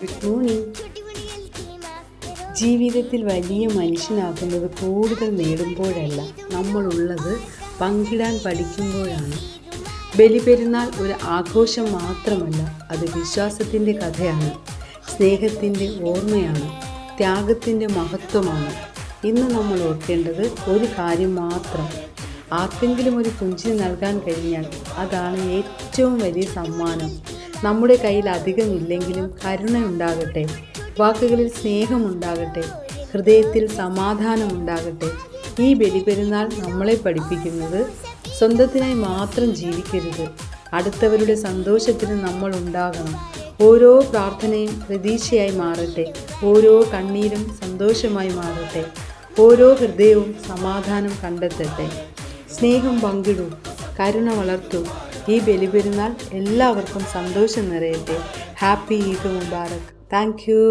Good morning. ജീവിതത്തിൽ വലിയ മനുഷ്യനാകുന്നത് കൂടുതൽ നേടുമ്പോഴല്ല, നമ്മളുള്ളത് പങ്കിടാൻ പഠിക്കുമ്പോഴാണ്. ബലിപെരുന്നാൾ ഒരു ആഘോഷം മാത്രമല്ല, അത് വിശ്വാസത്തിൻ്റെ കഥയാണ്, സ്നേഹത്തിൻ്റെ ഓർമ്മയാണ്, ത്യാഗത്തിൻ്റെ മഹത്വമാണ്. ഇന്ന് നമ്മൾ ഓർക്കേണ്ടത് ഒരു കാര്യം മാത്രം: ആർക്കെങ്കിലും ഒരു പുഞ്ചിരി നൽകാൻ കഴിഞ്ഞാൽ അതാണ് ഏറ്റവും വലിയ സമ്മാനം. നമ്മുടെ കയ്യിൽ അധികമില്ലെങ്കിലും കരുണയുണ്ടാകട്ടെ, വാക്കുകളിൽ സ്നേഹമുണ്ടാകട്ടെ, ഹൃദയത്തിൽ സമാധാനമുണ്ടാകട്ടെ. ഈ ബലിപെരുന്നാൾ നമ്മളെ പഠിപ്പിക്കുന്നത് സ്വന്തത്തിനായി മാത്രം ജീവിക്കരുത്, അടുത്തവരുടെ സന്തോഷത്തിന് നമ്മൾ ഉണ്ടാകണം. ഓരോ പ്രാർത്ഥനയും പ്രതീക്ഷയായി മാറട്ടെ, ഓരോ കണ്ണീരും സന്തോഷമായി മാറട്ടെ, ഓരോ ഹൃദയവും സമാധാനം കണ്ടെത്തട്ടെ. സ്നേഹം പങ്കിടൂ, കരുണ വളർത്തൂ. ഈ ബലിപെരുന്നാൾ എല്ലാവർക്കും സന്തോഷം നിറയട്ടെ. Happy Eid Mubarak. Thank you.